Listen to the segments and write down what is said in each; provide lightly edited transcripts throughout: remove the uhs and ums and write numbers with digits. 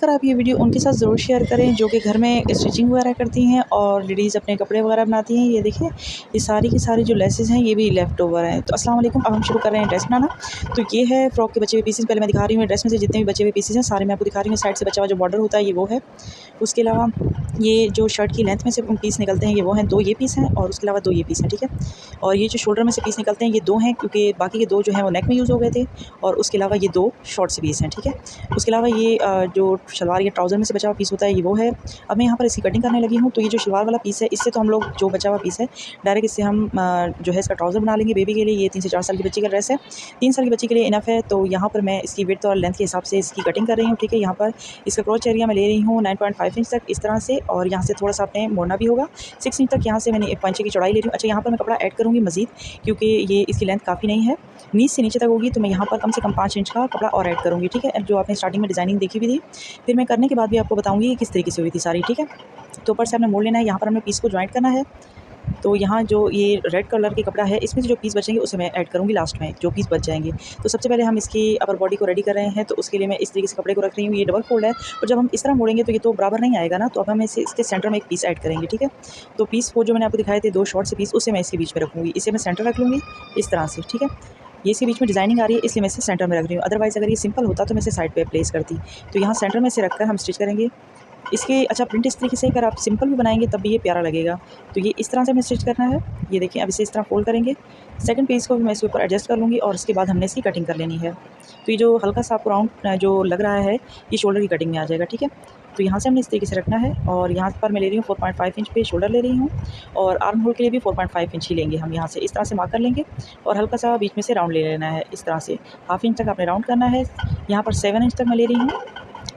कर आप ये वीडियो उनके साथ ज़रूर शेयर करें जो कि घर में स्टिचिंग वगैरह करती हैं और लेडीज़ अपने कपड़े वगैरह बनाती हैं। ये देखिए, ये सारी की सारी जो लेसेस हैं ये भी लेफ़्ट ओवर हैं। तो अस्सलाम वालेकुम, अब हम शुरू कर रहे हैं ड्रेस बनाना। तो ये है फ्रॉक के बचे हुए पीसेस। पहले मैं दिखा रही हूँ ड्रेस में से जितने भी बचे हुए पीसेस हैं सारे मैं आपको दिखा रही हूँ। साइड से बचा हुआ जो बॉर्डर होता है ये वो है। उसके अलावा ये जो शर्ट की लेंथ में से पीस निकलते हैं ये वो हैं, 2 ये पीस हैं और उसके अलावा 2 ये पीस हैं, ठीक है। और ये जो शोल्डर में से पीस निकलते हैं ये 2 हैं, क्योंकि बाकी के 2 जो हैं वो नेक में यूज़ हो गए थे। और उसके अलावा ये 2 शॉर्ट से पीस हैं, ठीक है। उसके अलावा ये जो शलवार या ट्राउज़र में से बचा हुआ पीस होता है ये वो है। अब मैं यहाँ पर इसकी कटिंग करने लगी हूँ। तो ये जो शलवार वाला पीस है इससे तो हम लोग जो बचा हुआ पीस है डायरेक्ट इससे हम जो है इसका ट्राउज़र बना लेंगे बेबी के लिए। ये 3 से 4 साल की बच्ची का ड्रेस है, 3 साल की बच्ची के लिए इनफ है। तो यहाँ पर मैं इसकी विड्थ और लेंथ के हिसाब से इसकी कटिंग कर रही हूँ, ठीक है। यहाँ पर इसका क्रॉच एरिया मैं ले रही हूँ 9.5 इंच तक इस तरह से, और यहाँ से थोड़ा सा आपने मोड़ना भी होगा 6 इंच तक। यहाँ से मैंने 1 इंच की चौड़ाई ले रही हूँ। अच्छा, यहाँ पर मैं कपड़ा ऐड करूँगी मज़ीद, क्योंकि ये इसकी लेंथ काफ़ी नहीं है, नीचे से नीचे तक होगी। तो मैं यहाँ पर कम से कम 5 इंच का कपड़ा और ऐड करूँगी, ठीक है। जो आपने स्टार्टिंग में डिज़ाइनिंग देखी भी थी, फिर मैं करने के बाद भी आपको बताऊँगी कि किस तरीके से हुई थी सारी, ठीक है। तो ऊपर से आपने मोड़ लेना है। यहाँ पर हमने पीस को जॉइंट करना है। तो यहाँ जो ये रेड कलर के कपड़ा है इसमें से जो पीस बचेंगे उसे मैं ऐड करूँगी लास्ट में, जो पीस बच जाएंगे। तो सबसे पहले हम इसकी अपर बॉडी को रेडी कर रहे हैं। तो उसके लिए मैं इस तरीके से कपड़े को रख रही हूँ। ये डबल फोल्ड है, और जब हम इस तरह मोड़ेंगे तो ये तो बराबर नहीं आएगा ना। तो अब हम इसके सेंटर में एक पीस ऐड करेंगे, ठीक है। तो पीस वो जो मैंने आपको दिखाए थे 2 शॉर्ट से पीस, उसे मैं इसके बीच में रखूँगी। इसे मैं सेंटर रख लूँगी इस तरह से, ठीक है। ये इसके बीच में डिज़ाइनिंग आ रही है इसलिए मैं इसे सेंटर में रख रही हूँ। अदरवाइज़ अगर ये सिंपल होता तो मैं इसे साइड पे प्लेस करती। तो यहाँ सेंटर में से रखकर हम स्टिच करेंगे इसके। अच्छा, प्रिंट इस तरीके से अगर आप सिंपल भी बनाएंगे तब भी ये प्यारा लगेगा। तो ये इस तरह से हमें स्टिच करना है। ये देखिए, अब इसे इस तरह फोल्ड करेंगे। सेकंड पीस को भी मैं इसके ऊपर एडजस्ट कर लूँगी और उसके बाद हमने इसकी कटिंग कर लेनी है। तो ये जो हल्का सा आपको राउंड जो लग रहा है ये शोल्डर की कटिंग में आ जाएगा, ठीक है। तो यहाँ से हमने इस तरीके से रखना है, और यहाँ पर मैं ले रही हूँ 4.5 इंच पे शोल्डर ले रही हूँ, और आर्म होल के लिए भी 4.5 इंच ही लेंगे हम। यहाँ से इस तरह से मार्क कर लेंगे और हल्का सा बीच में से राउंड ले लेना है इस तरह से। हाफ इंच तक आपने राउंड करना है। यहाँ पर 7 इंच तक मैं ले रही हूँ,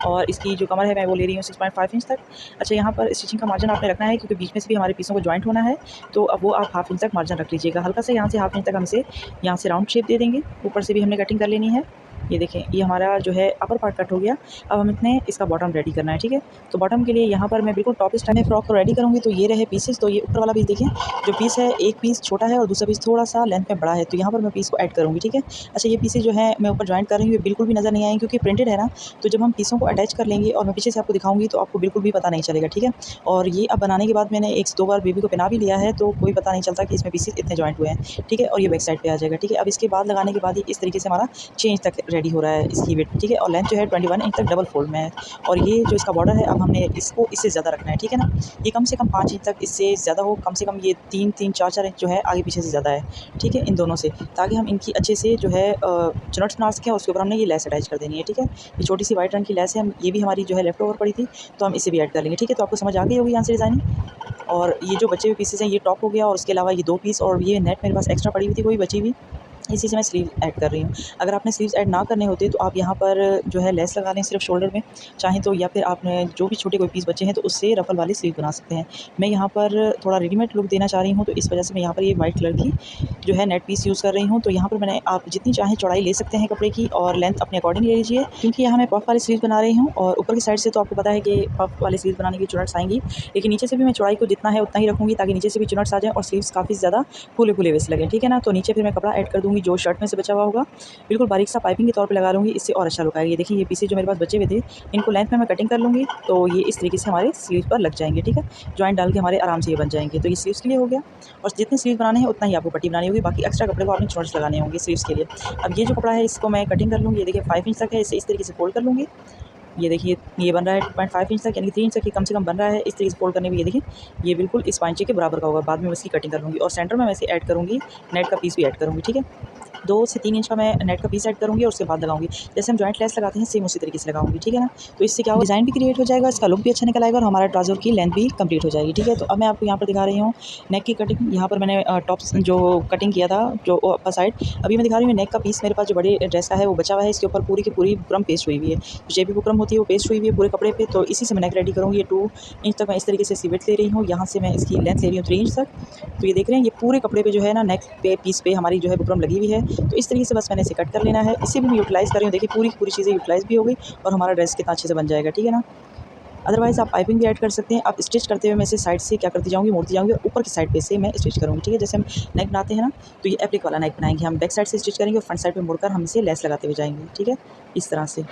और इसकी जो कमर है मैं वो ले रही हूँ 6.5 इंच तक। अच्छा, यहाँ पर स्टिचिंग का मार्जिन आपने रखना है, क्योंकि बीच में से भी हमारे पीसों को जॉइंट होना है। तो अब वो आप हाफ इंच तक मार्जिन रख लीजिएगा। हल्का से यहाँ से हाफ इंच तक हम इसे यहाँ से राउंड शेप दे देंगे। ऊपर से भी हमने कटिंग कर लेनी है। ये देखें, ये हमारा जो है अपर पार्ट कट हो गया। अब हम इतने इसका बॉटम रेडी करना है, ठीक है। तो बॉटम के लिए यहाँ पर मैं बिल्कुल टॉप स्टाइल में फ्रॉक को रेडी करूँगी। तो ये रहे पीसेस। तो ये ऊपर वाला पीस देखिए, जो पीस है एक पीस छोटा है और दूसरा पीस थोड़ा सा लेंथ में बड़ा है। तो यहाँ पर मैं पीस को ऐड करूँगी, ठीक है। अच्छा, ये पीसेस जो है मैं ऊपर जॉइंट कर रही हूँ, ये बिल्कुल भी नज़र नहीं आएंगे क्योंकि प्रिंटेड है ना। तो जब हम पीसों को अटैच कर लेंगे और मैं पीछे से आपको दिखाऊंगी तो आपको बिल्कुल भी पता नहीं चलेगा, ठीक है। और ये अब बनाने के बाद मैंने 1-2 बार बेबी को पहना भी लिया है, तो कोई पता नहीं चलता कि इसमें पीसेस इतने जॉइंट हुए हैं, ठीक है। और ये बैक साइड पे आ जाएगा, ठीक है। अब इसके बाद लगाने के बाद ये इस तरीके से हमारा 6 इंच तक रेडी हो रहा है इसकी वेट, ठीक है। और लेंथ जो है 21 इंच तक डबल फोल्ड में है। और ये जो इसका बॉर्डर है अब हमने इसको इससे ज़्यादा रखना है, ठीक है ना। ये कम से कम 5 इंच तक इससे ज़्यादा हो, कम से कम ये 3-3, 4-4 इंच जो है आगे पीछे से ज़्यादा है, ठीक है, इन दोनों से, ताकि हम इनकी अच्छे से जो है चुनट्स बना सकें। उसके ऊपर हमने ये लेस अटैच कर देनी है, ठीक है। ये छोटी सी वाइट रंग की लेस है, ये भी हमारी जो है लेफ्ट ओवर पड़ी थी, तो हम इसे भी ऐड कर लेंगे, ठीक है। तो आपको समझ आ गई होगी यहाँ से डिज़ाइनिंग। और ये जो बचे हुए पीसेस हैं ये टॉप हो गया, और उसके अलावा ये 2 पीस और ये नेट मेरे पास एक्स्ट्रा पड़ी हुई थी कोई बची हुई, इसी से मैं स्लीव ऐड कर रही हूँ। अगर आपने स्लीव्स ऐड ना करने होते तो आप यहाँ पर जो है लेस लगा लें सिर्फ शोल्डर में चाहें तो, या फिर आपने जो भी छोटे कोई पीस बचे हैं तो उससे रफल वाली स्लीव बना सकते हैं। मैं यहाँ पर थोड़ा रेडीमेड लुक देना चाह रही हूँ, तो इस वजह से मैं यहाँ पर ये वाइट कलर की जो है नेट पीस यूज़ कर रही हूँ। तो यहाँ पर मैंने आप जितनी चाहें चौड़ाई ले सकते हैं कपड़े की, और लेंथ अपने अकॉर्डिंग ले लीजिए, क्योंकि यहाँ मैं पफ वाली स्लीव बना रही हूँ। और ऊपर की साइड से तो आपको पता है कि पफ वाली स्लीव बनाने की चुनट्स आएंगी, लेकिन नीचे से भी मैं चौड़ाई को जितना है उतना ही रखूँगी, ताकि नीचे से भी चुनट्स आ जाए और स्लीव्स काफ़ी ज़्यादा फूले फूले वैसे लगे, ठीक है ना। तो नीचे फिर मैं कपड़ा ऐड कर दूँगी जो शर्ट में से बचा हुआ होगा, बिल्कुल बारीक सा पाइपिंग के तौर पे लगा लूँगी, इससे और अच्छा लुक आएगा। ये देखिए, ये पीसेस जो मेरे पास बचे हुए थे इनको लेंथ में मैं कटिंग कर लूँगी, तो ये इस तरीके से हमारे स्लीव पर लग जाएंगे, ठीक है। जॉइंट डाल के हमारे आराम से ये बन जाएंगे। तो ये स्लीव्स के लिए हो गया, और जितने स्लीव बनाने हैं उतना ही आपको पट्टी बनानी होगी, बाकी एक्स्ट्रा कपड़े को आपने चोंच लगाने होंगे स्लीव्स के लिए। अब ये जो कपड़ा है इसको मैं कटिंग कर लूँगी। ये देखिए 5 इंच तक है, इसे इस तरीके से फोल्ड कर लूँगी। ये देखिए, ये बन रहा है 2.5 इंच तक, यानी कि 3 इंच तक ही कम से कम बन रहा है। इस तरीके से फोल्ड करने में ये देखिए ये बिल्कुल इस 5 इंच के बराबर का होगा। बाद में मैं इसकी कटिंग कर लूँगी, और सेंटर में मैं इसे ऐड करूँगी, नेट का पीस भी ऐड करूँगी, ठीक है। 2 से 3 इंच का मैं नेट का पीस ऐड करूँगी और उसके बाद लगाऊंगी। जैसे हम जॉइंट लेस लगाते हैं सेम उसी तरीके से लगाऊंगी, ठीक है ना। तो इससे क्या होगा, डिज़ाइन भी क्रिएट हो जाएगा, इसका लुक भी अच्छा निकल आएगा, और हमारा ट्राउज़र की लेंथ भी कंप्लीट हो जाएगी, ठीक है। तो अब मैं आपको यहाँ पर दिखा रही हूँ नेक की कटिंग। यहाँ पर मैंने टॉप्स जो कटिंग किया था जो अपर साइड, अभी मैं दिखा रही हूँ नेक का पीस मेरे पास जो बड़े ड्रेस का है वो बचा हुआ है। इसके ऊपर पूरी की पूरी बुकरम पेस्ट हुई हुई है, जो जेबी बुकरम होती है वो पेस्ट हुई हुई है पूरे कपड़े पे। तो इसी से मैं नेक रेडी करूँगी। ये 2 इंच तक मैं इस तरीके से सिवेट ले रही हूँ, यहाँ से मैं इसकी लेंथ ले रही हूँ 3 इंच तक। तो ये देख रहे हैं, ये पूरे कपड़े पे जो है ना नेक पे पीस पे हमारी जो है बुकरम लगी हुई है। तो इस तरीके से बस मैंने इसे कट कर लेना है। इसे भी मैं यूटिलाइज़ कर रही हूँ। देखिए पूरी की पूरी चीज़ें यूटिलाइज़ भी हो गई, और हमारा ड्रेस कितना अच्छे से बन जाएगा, ठीक है ना। अदरवाइज़ आप पाइपिंग भी ऐड कर सकते हैं। आप स्टिच करते हुए मैं इसे साइड से क्या करती जाऊँगी, मोड़ती जाऊँगी, और ऊपर की साइड पे से मैं स्टिच करूँगी, ठीक है। जैसे हम नेक बनाते हैं ना, तो ये एप्लिक वाला नेक बनाएंगे हम, बैक साइड से स्टिच करेंगे और फ्रंट साइड पे मुड़कर हम इसे लेस लगाते हुए जाएंगे, ठीक है। इस तरह से।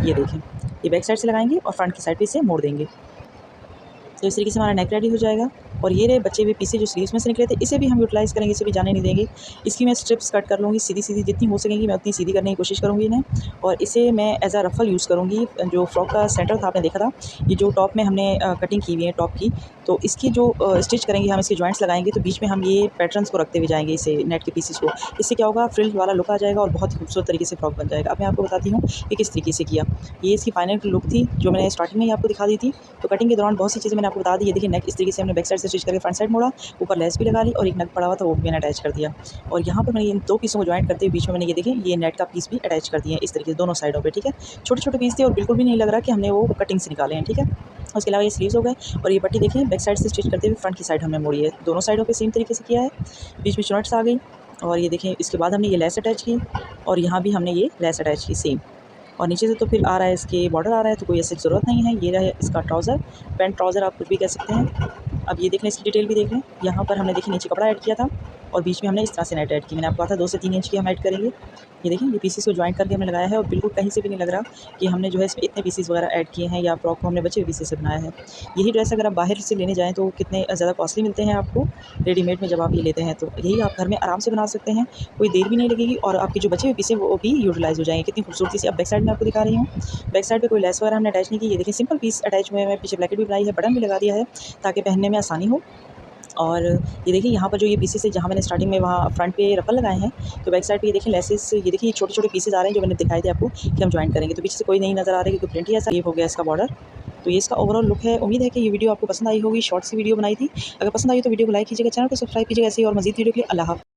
ये देखें, ये बैक साइड से लगाएंगे और फ्रंट की साइड पे इसे मोड़ देंगे। तो इस तरीके से हमारा नेक रेडी हो जाएगा। और ये रहे बचे हुए पीसेज जो स्लीव्स में से निकले थे, इसे भी हम यूटिलाइज़ करेंगे, इसे भी जाने नहीं देंगे। इसकी मैं स्ट्रिप्स कट कर लूँगी सीधी-सीधी, जितनी हो सकेंगी मैं उतनी सीधी करने की कोशिश करूँगी इन्हें। और इसे मैं एज़ अ रफ़ल यूज़ करूँगी। जो फ्रॉक का सेंटर था आपने देखा था, ये जो टॉप में हमने कटिंग की हुई है टॉप की, तो इसकी जो स्टिच करेंगे हम, इसके जॉइंट्स लगाएँगे तो बीच में हम ये पैटर्न्स को रखते हुए जाएँगे, इसे नेट के पीसेस को। इससे क्या होगा, फ्रिल वाला लुक आ जाएगा और बहुत ही खूबसूरत तरीके से फ्रॉक बन जाएगा। अब मैं आपको बताती हूँ कि किस तरीके से किया। ये इसकी फाइनल लुक थी जो मैंने स्टार्टिंग में ही आपको दिखा दी थी। तो कटिंग के दौरान बहुत सी चीज़ें मैंने आपको बता दी। ये देखिए नेक इस तरीके से हमने बैक साइड से स्टिच करके फ्रंट साइड मोड़ा, ऊपर लेस भी लगा ली और एक नग पड़ा हुआ था वो भी मैंने अटैच कर दिया। और यहाँ पर मैंने इन 2 पीसों को जॉइंट करते हुए बीच में मैंने ये देखिए ये नेट का पीस भी अटैच कर दिए हैं इस तरीके से दोनों साइडों पे, ठीक है। छोटे-छोटे पीस थे और बिल्कुल भी नहीं लग रहा कि हमने वो कटिंग से निकाले हैं, ठीक है। उसके अलावा ये स्लीव्स हो गए। और ये पट्टी देखिए बैक साइड से स्टिच करते हुए फ्रंट की साइड हमने मोड़ी है, दोनों साइडों पे सेम तरीके से किया है। बीच में चुनट्स आ गई और ये देखें इसके बाद हमने ये लेस अटैच की और यहाँ भी हमने ये लेस अटैच की सेम। और नीचे से तो फिर आ रहा है, इसके बॉर्डर आ रहा है, तो कोई ऐसी ज़रूरत नहीं है। ये रहा इसका ट्राउज़र, पैंट ट्राउज़र आप कुछ भी कह सकते हैं। अब ये देख लें, इसकी डिटेल भी देख लें। यहाँ पर हमने देखिए नीचे कपड़ा ऐड किया था और बीच में हमने इस तरह से नेट ऐड की। मैंने आपको कहा था 2 से 3 इंच की हम ऐड करेंगे। ये देखिए ये पीसेस को जॉइंट करके हमने लगाया है और बिल्कुल कहीं से भी नहीं लग रहा कि हमने जो है इसमें इतने पीसेस वगैरह ऐड किए हैं या फ्रॉक को हमने बचे हुए पीसेस से बनाया है। यही ड्रेस अगर आप बाहर से लेने जाएँ तो कितने ज़्यादा कॉस्टली मिलते हैं आपको रेडीमेड में जब आप ये लेते हैं, तो यही आप घर में आराम से बना सकते हैं। कोई देर भी नहीं लगेगी और आपके जो बचे हुए पीसें वो भी यूटिलाइज़ हो जाएँगे। कितनी खूबसूरती से अब बैक साइड में आपको दिखा रही हूँ। बैक साइड पे कोई लेस वगैरह हमने अटैच नहीं की। ये देखिए सिंपल पीस अटैच हुए हैं। मैं पीछे ब्लैकेट भी बनाई है, बटन भी लगा दिया है ताकि पहनने में आसानी हो। और ये देखिए यहाँ पर जो ये पीसेस है, जहाँ मैंने स्टार्टिंग में वहाँ फ्रंट पे रफल लगाए हैं, तो बैक साइड पे ये देखिए लेसेस, ये देखिए छोटे-छोटे पीसेस आ रहे हैं जो मैंने दिखाए थे आपको कि हम जॉइन करेंगे। तो पीछे से कोई नहीं नज़र आ रहा है क्योंकि प्रिंट ही ऐसा ये हो गया इसका बॉर्डर। तो ये इसका ओवरऑल लुक है। उम्मीद है कि ये वीडियो आपको पसंद आई होगी। शॉर्ट सी वीडियो बनाई थी। अगर पसंद आई तो वीडियो को लाइक कीजिएगा, चैनल को सब्सक्राइब कीजिएगा ऐसे ही और मज़ीद वीडियो के लिए। अल्लाह हाफ़िज़।